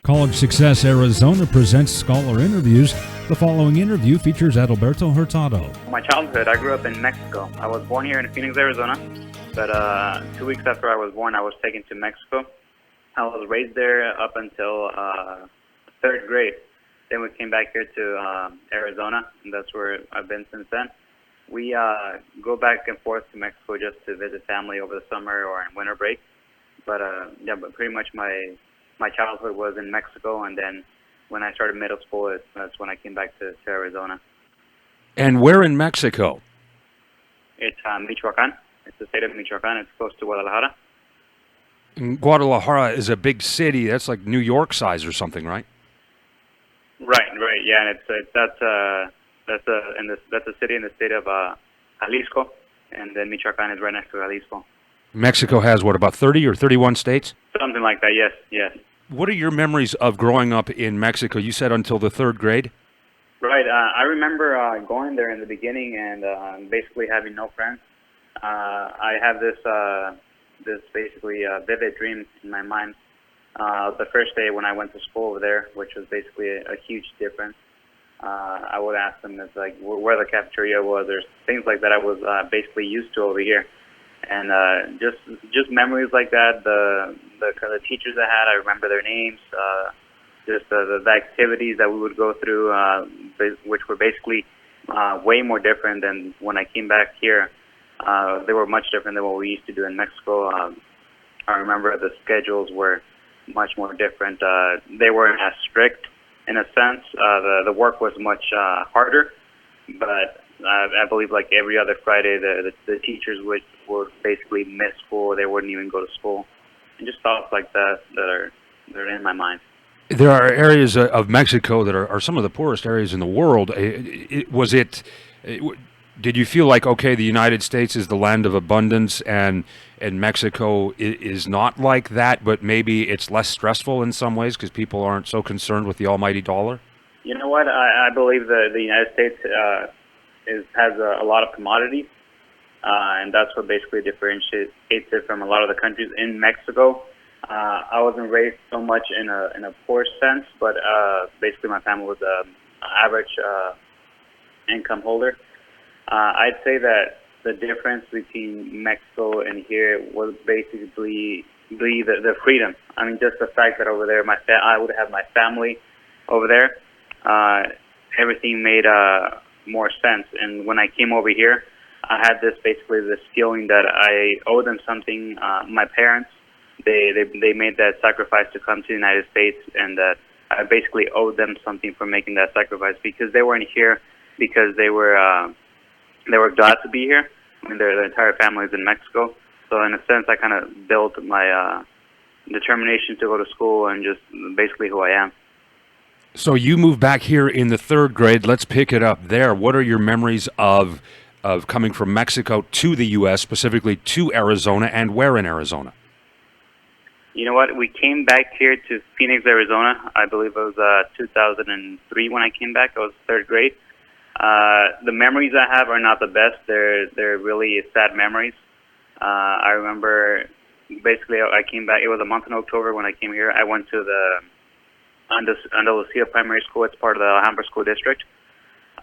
College Success Arizona presents Scholar Interviews. The following interview features Adalberto Hurtado. My childhood, I grew up in Mexico. I was born here in Phoenix, Arizona, but 2 weeks after I was born, I was taken to Mexico. I was raised there up until third grade. Then we came back here to Arizona, and that's where I've been since then. We go back and forth to Mexico just to visit family over the summer or in winter break. But pretty much my childhood was in Mexico, and then when I started middle school, that's when I came back to Arizona. And where in Mexico? It's Michoacan. It's the state of Michoacan. It's close to Guadalajara. And Guadalajara is a big city. That's like New York size or something, right? Right. Yeah, and that's a city in the state of Jalisco, and then Michoacan is right next to Jalisco. Mexico has, what, about 30 or 31 states? Something like that, yes. What are your memories of growing up in Mexico? You said until the third grade? Right. I remember going there in the beginning and basically having no friends. I have this basically vivid dream in my mind. The first day when I went to school over there, which was basically a huge difference. I would ask them where the cafeteria was, or things like that I was basically used to over here. And just memories like that, the kind of teachers I had, I remember their names, just the activities that we would go through, which were basically way more different than when I came back here. They were much different than what we used to do in Mexico. I remember the schedules were much more different. They weren't as strict in a sense. The work was much harder, but I believe like every other Friday, the teachers would basically miss school. They wouldn't even go to school. And just thoughts like that are in my mind. There are areas of Mexico that are some of the poorest areas in the world. Did you feel like, okay, the United States is the land of abundance and Mexico is not like that, but maybe it's less stressful in some ways because people aren't so concerned with the almighty dollar? You know what? I believe the United States has a lot of commodities, and that's what basically differentiates it from a lot of the countries. In Mexico, I wasn't raised so much in a poor sense, but basically my family was an average income holder. I'd say that the difference between Mexico and here was basically the freedom. I mean, just the fact that over there, I would have my family over there. Everything made more sense. And when I came over here, I had this feeling that I owe them something. My parents, they made that sacrifice to come to the United States, and that I basically owed them something for making that sacrifice, because they weren't here because they were glad to be here. I mean, their entire family is in Mexico. So in a sense, I kind of built my determination to go to school and just basically who I am. So you moved back here in the third grade. Let's pick it up there. What are your memories of coming from Mexico to the U.S., specifically to Arizona, and where in Arizona? You know what? We came back here to Phoenix, Arizona. I believe it was 2003 when I came back. I was third grade. The memories I have are not the best. They're really sad memories. I remember basically I came back. It was a month in October when I came here. I went to the Andalusia Primary School. It's part of the Alhambra School District.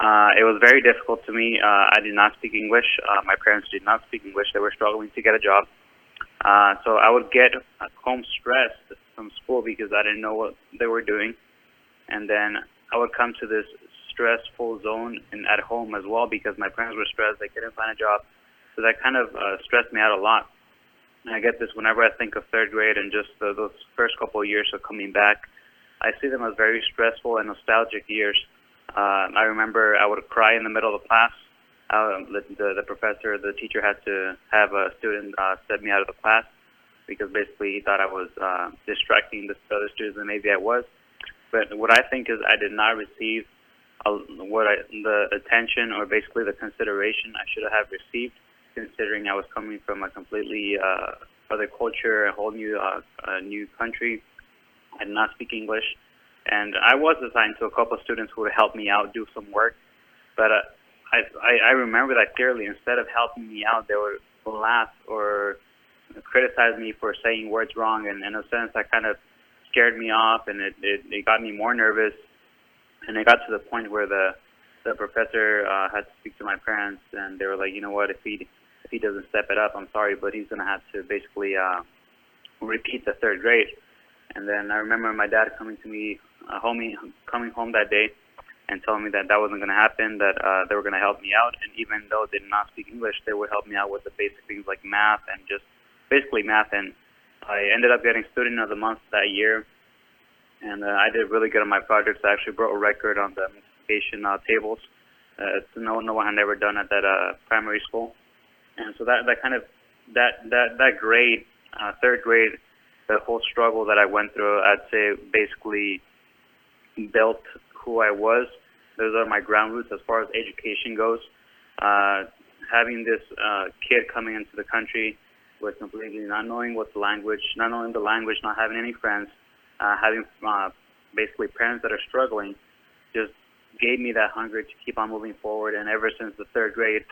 It was very difficult to me. I did not speak English. My parents did not speak English. They were struggling to get a job. So I would get home stressed from school because I didn't know what they were doing. And then I would come to this stressful zone at home as well because my parents were stressed. They couldn't find a job. So that kind of stressed me out a lot. And I get this whenever I think of third grade and just those first couple of years of coming back. I see them as very stressful and nostalgic years. I remember I would cry in the middle of the class. The teacher had to have a student set me out of the class because basically he thought I was distracting the other students, and maybe I was. But what I think is I did not receive the attention or basically the consideration I should have received, considering I was coming from a completely other culture, a whole new country. I did not speak English, and I was assigned to a couple of students who would help me out, do some work. But I remember that clearly. Instead of helping me out, they would laugh or criticize me for saying words wrong, and in a sense, I kind of scared me off, and it got me more nervous. And it got to the point where the professor had to speak to my parents, and they were like, you know what, if he doesn't step it up, I'm sorry, but he's gonna have to basically repeat the third grade. And then I remember my dad coming to me, coming home that day, and telling me that wasn't going to happen, that they were going to help me out. And even though they did not speak English, they would help me out with the basic things like math and just basically math. And I ended up getting Student of the Month that year. And I did really good on my projects. I actually broke a record on the multiplication tables. No one had ever done at that primary school. And so that grade, third grade, the whole struggle that I went through, I'd say basically built who I was. Those are my ground roots as far as education goes. Having this kid coming into the country with completely not knowing what the language, not knowing the language, not having any friends, having basically parents that are struggling, just gave me that hunger to keep on moving forward. And ever since the third grade,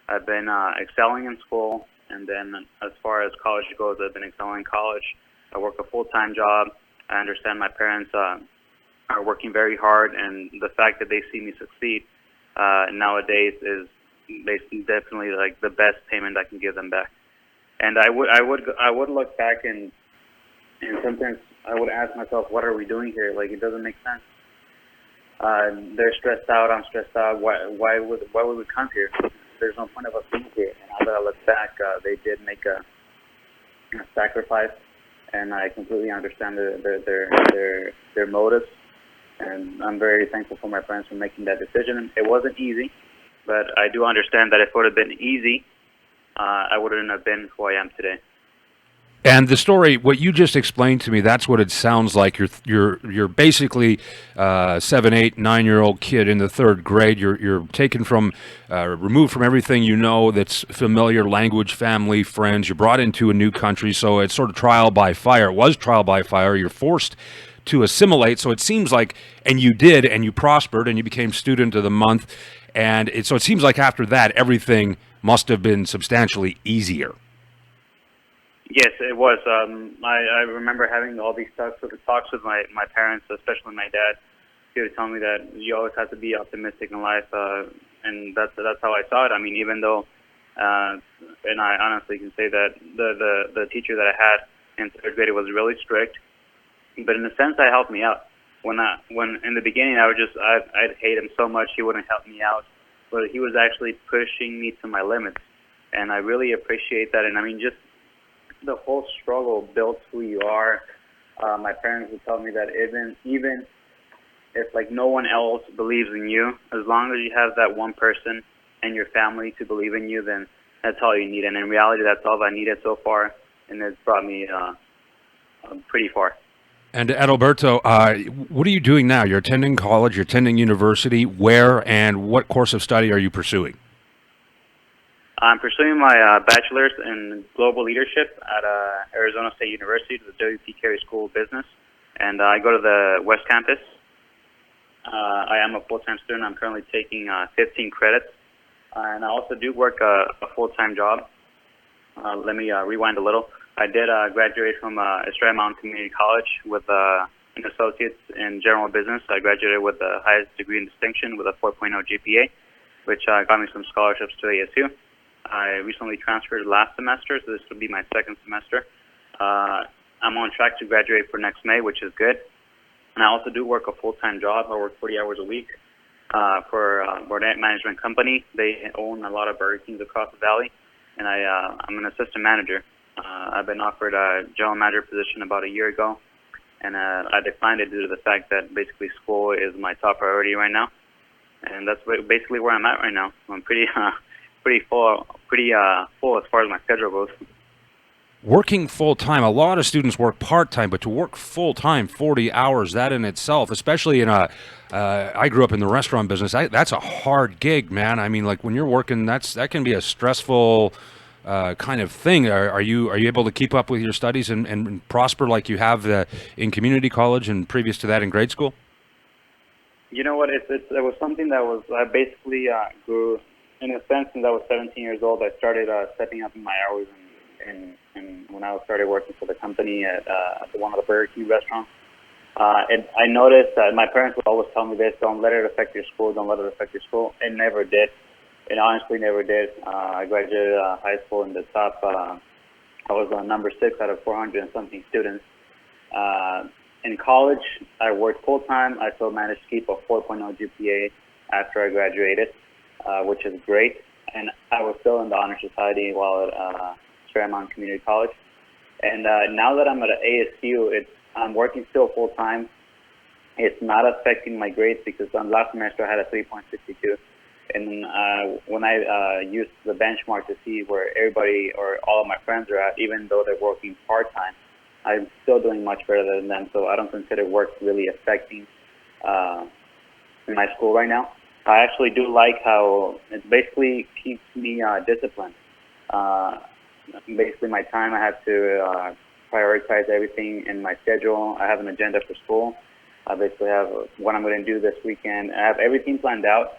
I've been excelling in school. And then as far as college goes, I've been excelling in college. I work a full-time job. I understand my parents are working very hard, and the fact that they see me succeed nowadays is basically definitely like the best payment I can give them back. And I would look back and sometimes I would ask myself, what are we doing here? Like, it doesn't make sense. They're stressed out. I'm stressed out. Why would we come here? There's no point of us being here. And now that I look back, they did make a sacrifice, and I completely understand their motives. And I'm very thankful for my parents for making that decision. It wasn't easy, but I do understand that if it would have been easy, I wouldn't have been who I am today. And the story, what you just explained to me, that's what it sounds like. You're basically 7, 8, 9-year-old kid in the third grade. You're taken from, removed from everything you know that's familiar, language, family, friends. You're brought into a new country, so it's sort of trial by fire. It was trial by fire. You're forced to assimilate. So it seems like, and you did, and you prospered, and you became Student of the Month. And so it seems like after that, everything must have been substantially easier. Yes, it was. I remember having all these talks with my parents, especially my dad. He would tell me that you always have to be optimistic in life, and that's how I saw it. I mean, even though, and I honestly can say that the teacher that I had in third grade was really strict, but in a sense, that helped me out. When in the beginning, I'd hate him so much he wouldn't help me out, but he was actually pushing me to my limits, and I really appreciate that. And I mean, just the whole struggle built who you are. My parents would tell me that even if like no one else believes in you, as long as you have that one person and your family to believe in you, then that's all you need. And in reality, that's all I needed so far, and it's brought me pretty far. And Adalberto, what are you doing now? You're attending college, you're attending university. Where and what course of study are you pursuing? I'm pursuing my bachelor's in global leadership at Arizona State University, the W.P. Carey School of Business, and I go to the West Campus. I am a full-time student. I'm currently taking 15 credits, and I also do work a full-time job. Let me rewind a little. I did graduate from Estrella Mountain Community College with an associate's in general business. I graduated with the highest degree in distinction with a 4.0 GPA, which got me some scholarships to ASU. I recently transferred last semester, so this will be my second semester. I'm on track to graduate for next May, which is good. And I also do work a full-time job. I work 40 hours a week for a Burnett Management Company. They own a lot of Burger Kings across the valley, and I'm an assistant manager. I've been offered a general manager position about a year ago, and I declined it due to the fact that basically school is my top priority right now. And that's basically where I'm at right now. I'm pretty full as far as my schedule goes. Working full-time, a lot of students work part-time, but to work full-time, 40 hours, that in itself, especially in I grew up in the restaurant business, that's a hard gig, man. I mean, like when you're working, that can be a stressful kind of thing. Are you able to keep up with your studies and prosper like you have in community college and previous to that in grade school? You know what, it was something that was, I basically grew, in a sense, since I was 17 years old. I started stepping up in my hours and when I started working for the company at one of the Burger King restaurants. And I noticed that my parents would always tell me this: don't let it affect your school. Don't let it affect your school. It never did. It honestly never did. I graduated high school in the top. I was number 6 out of 400 and something students. In college, I worked full time. I still managed to keep a 4.0 GPA after I graduated, which is great. And I was still in the honor society while at Fairmont Community College. And now that I'm at ASU, I'm working still full time. It's not affecting my grades because last semester I had a 3.62. And when I used the benchmark to see where everybody or all of my friends are at, even though they're working part-time, I'm still doing much better than them. So I don't consider work really affecting my school right now. I actually do like how it basically keeps me disciplined. Basically, my time, I have to prioritize everything in my schedule. I have an agenda for school. I basically have what I'm going to do this weekend. I have everything planned out.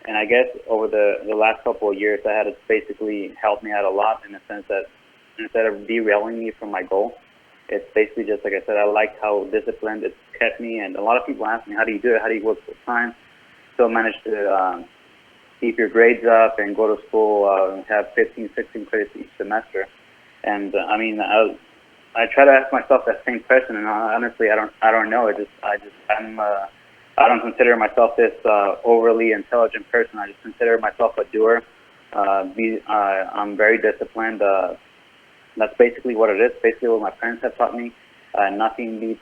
And I guess over the last couple of years, that has basically helped me out a lot in the sense that instead of derailing me from my goal, it's basically just, like I said, I like how disciplined it's kept me. And a lot of people ask me, how do you do it? How do you work full time? Still manage to keep your grades up and go to school and have 15, 16 credits each semester. And I mean, I try to ask myself that same question, and honestly, I don't know. I don't consider myself this overly intelligent person. I just consider myself a doer. I'm very disciplined. That's basically what it is. Basically, what my parents have taught me. Nothing beats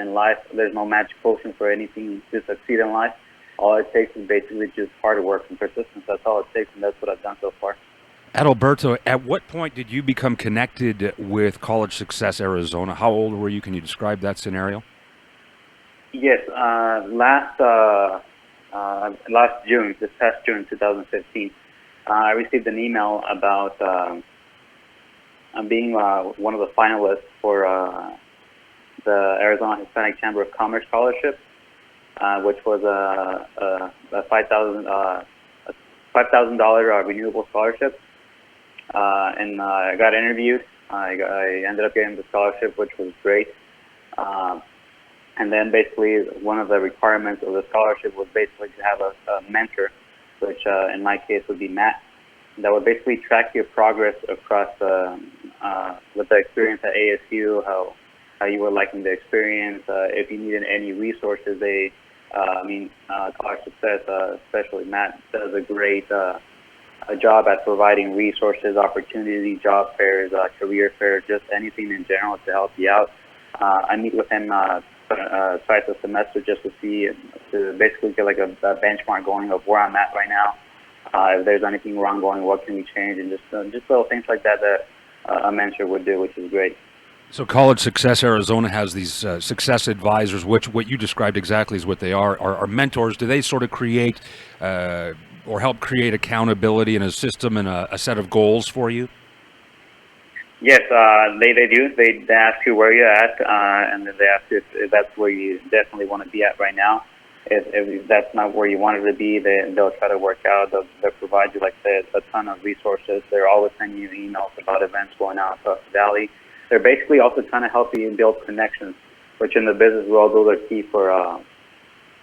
in life. There's no magic potion for anything to succeed in life. All it takes is basically just hard work and persistence. That's all it takes, and that's what I've done so far. Adalberto, at what point did you become connected with College Success Arizona? How old were you? Can you describe that scenario? Yes, last June, this past June 2015, I received an email about being one of the finalists for the Arizona Hispanic Chamber of Commerce Scholarship, which was a $5,000 renewable scholarship. And I got interviewed. I ended up getting the scholarship, which was great. And then basically one of the requirements of the scholarship was basically to have a mentor, which in my case would be Matt, that would basically track your progress across with the experience at ASU, how you were liking the experience, if you needed any resources. College Success, especially Matt, does a great job at providing resources, opportunities, job fairs, career fairs, just anything in general to help you out. I meet with him twice a semester just to basically get like a benchmark going of where I'm at right now. If there's anything wrong going, what can we change, and just little things like that a mentor would do, which is great. So College Success Arizona has these success advisors, which what you described exactly is what they are mentors. Do they sort of create or help create accountability in a system and a set of goals for you? Yes, they do. They ask you where you're at, and then they ask you if that's where you definitely want to be at right now. If that's not where you wanted to be, they'll try to work out. They'll provide you, like I said, a ton of resources. They're always sending you emails about events going on across the valley. They're basically also trying to help you build connections, which in the business world, those are key for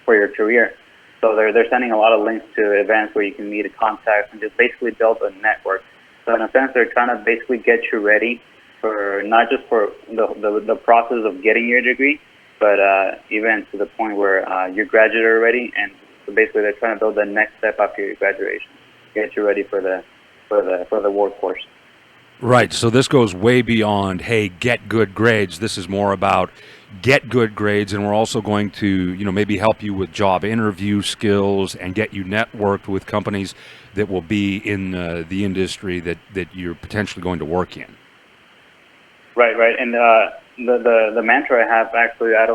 your career. So they're sending a lot of links to events where you can meet contacts and just basically build a network. So in a sense, they're trying to basically get you ready for not just for the process of getting your degree, but even to the point where you're graduate already. And so basically, they're trying to build the next step after your graduation, get you ready for the workforce. Right. So this goes way beyond, hey, get good grades. This is more about get good grades, and we're also going to, maybe help you with job interview skills and get you networked with companies that will be in the industry that you're potentially going to work in. Right. And the mentor I have, actually, I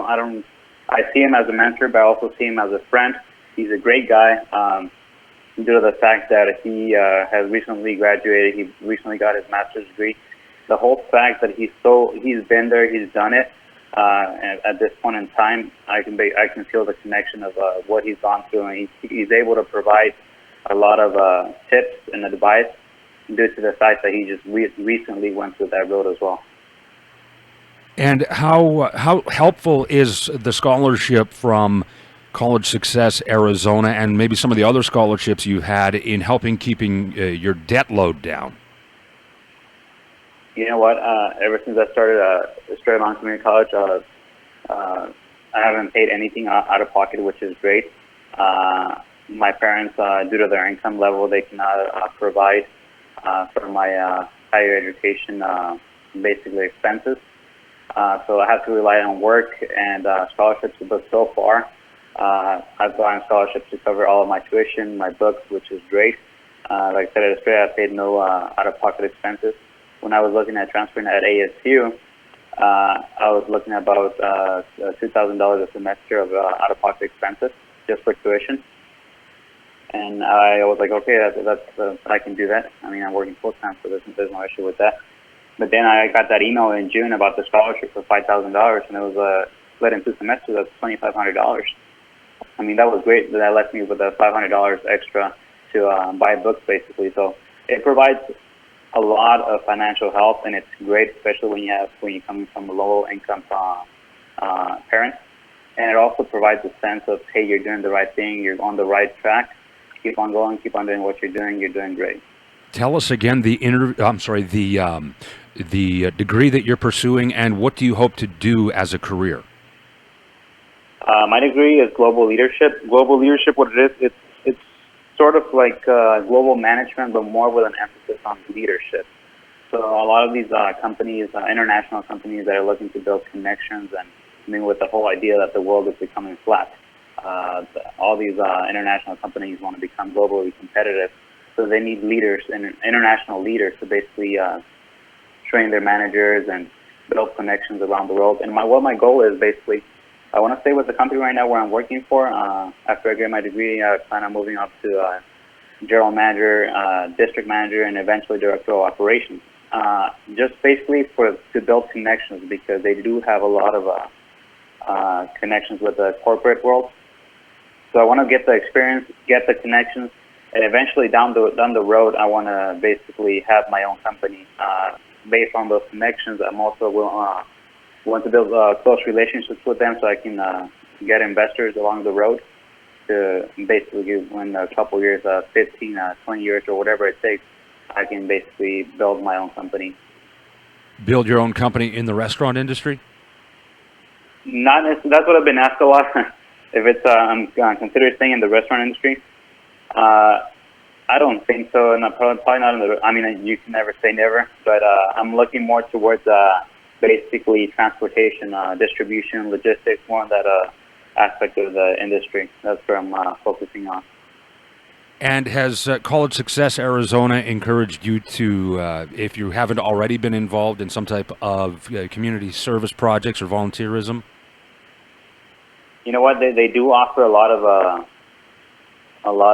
see him as a mentor, but I also see him as a friend. He's a great guy. Due to the fact that he has recently graduated, he recently got his master's degree. The whole fact that he's been there, he's done it. And at this point in time, I can feel the connection of what he's gone through, and he's able to provide a lot of tips and advice due to the fact that he just recently went through that road as well. And how helpful is the scholarship from College Success Arizona and maybe some of the other scholarships you've had in helping keeping your debt load down? You know what? Ever since I started Straight Line Community College, I haven't paid anything out of pocket, which is great. My parents, due to their income level, they cannot provide for my higher education, basically expenses. So I have to rely on work and scholarships. But so far, I've gotten scholarships to cover all of my tuition, my books, which is great. Like I said at Australia, I paid no out-of-pocket expenses. When I was looking at transferring at ASU, I was looking at about $2,000 a semester of out-of-pocket expenses just for tuition. And I was like, okay, that's I can do that. I mean, I'm working full-time, so there's no issue with that. But then I got that email in June about the scholarship for $5,000, and it was split in 2 semesters. That's $2,500. I mean, that was great. That left me with $500 extra to buy books, basically. So it provides a lot of financial help, and it's great, especially when you're coming from a low-income parents. And it also provides a sense of, hey, you're doing the right thing, you're on the right track. Keep on going, keep on doing what you're doing great. Tell us again the degree that you're pursuing, and what do you hope to do as a career? My degree is global leadership. Global leadership, what it is, it's sort of like global management, but more with an emphasis on leadership. So a lot of these companies, international companies that are looking to build connections, and I mean, with the whole idea that the world is becoming flat. All these international companies want to become globally competitive, so they need leaders and international leaders to basically train their managers and build connections around the world. And what my goal is basically, I want to stay with the company right now where I'm working for. After I get my degree, I plan on moving up to general manager, district manager, and eventually director of operations. Just basically to build connections, because they do have a lot of connections with the corporate world. So I want to get the experience, get the connections, and eventually down the road, I want to basically have my own company. Based on those connections, I'm also want to build close relationships with them, so I can get investors along the road to basically, when a couple years, 15, 20 years, or whatever it takes, I can basically build my own company. Build your own company in the restaurant industry? That's what I've been asked a lot. If it's I'm considering staying in the restaurant industry, I don't think so, and probably not in the. I mean, you can never say never, but I'm looking more towards basically transportation, distribution, logistics, more on that aspect of the industry. That's where I'm focusing on. And has College Success Arizona encouraged you to, if you haven't already been involved in some type of community service projects or volunteerism? You know what? They do offer a lot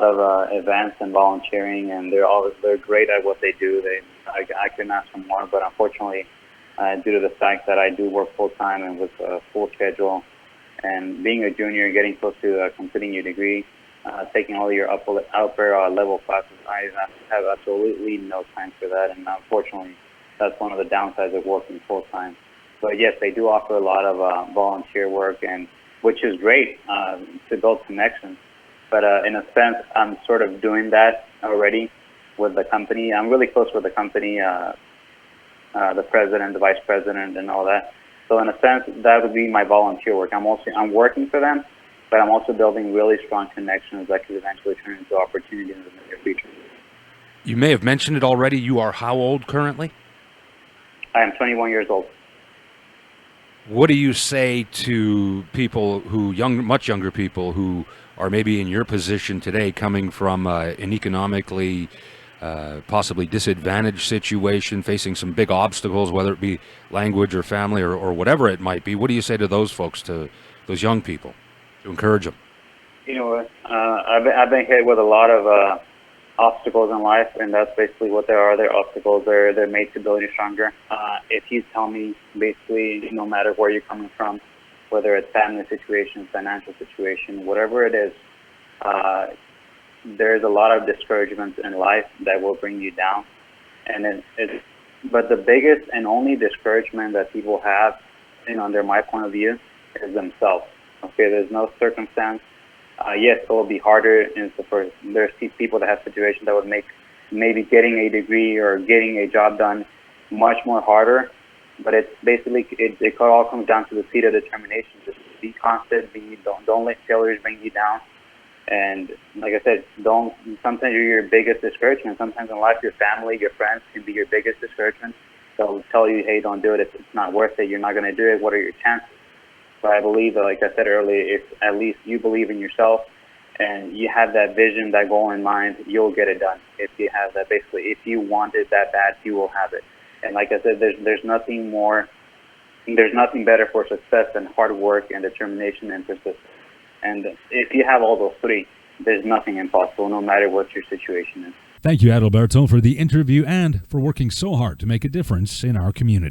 of events and volunteering, and they're great at what they do. I couldn't ask for more, but unfortunately, due to the fact that I do work full time and with a full schedule, and being a junior, getting close to completing your degree, taking all your upper level classes, I have absolutely no time for that, and unfortunately, that's one of the downsides of working full time. But yes, they do offer a lot of volunteer work, and which is great to build connections. But in a sense, I'm sort of doing that already with the company. I'm really close with the company, the president, the vice president, and all that. So in a sense, that would be my volunteer work. I'm working for them, but I'm also building really strong connections that could eventually turn into opportunities in the near future. You may have mentioned it already. You are how old currently? I am 21 years old. What do you say to people much younger people who are maybe in your position today, coming from an economically possibly disadvantaged situation, facing some big obstacles, whether it be language or family or whatever it might be? What do you say to those folks, to those young people, to encourage them? You know what? I've been hit with a lot of obstacles in life, and that's basically what they are. They're obstacles. They're made to build you stronger. If you tell me, basically, no matter where you're coming from, whether it's family situation, financial situation, whatever it is, there's a lot of discouragements in life that will bring you down. And but the biggest and only discouragement that people have under my point of view, is themselves. Okay, there's no circumstance. Yes, it will be harder there's people that have situations that would make maybe getting a degree or getting a job done much more harder. But it's basically, it all comes down to the seed of determination. Just be constant, don't let failures bring you down. And like I said, sometimes you're your biggest discouragement. Sometimes in life, your family, your friends can be your biggest discouragement. They'll tell you, hey, don't do it. If it's not worth it, you're not going to do it. What are your chances? But I believe that, like I said earlier, if at least you believe in yourself and you have that vision, that goal in mind, you'll get it done. If you have that, basically, if you want it that bad, you will have it. And like I said, there's nothing better for success than hard work and determination and persistence. And if you have all those three, there's nothing impossible, no matter what your situation is. Thank you, Adalberto, for the interview and for working so hard to make a difference in our community.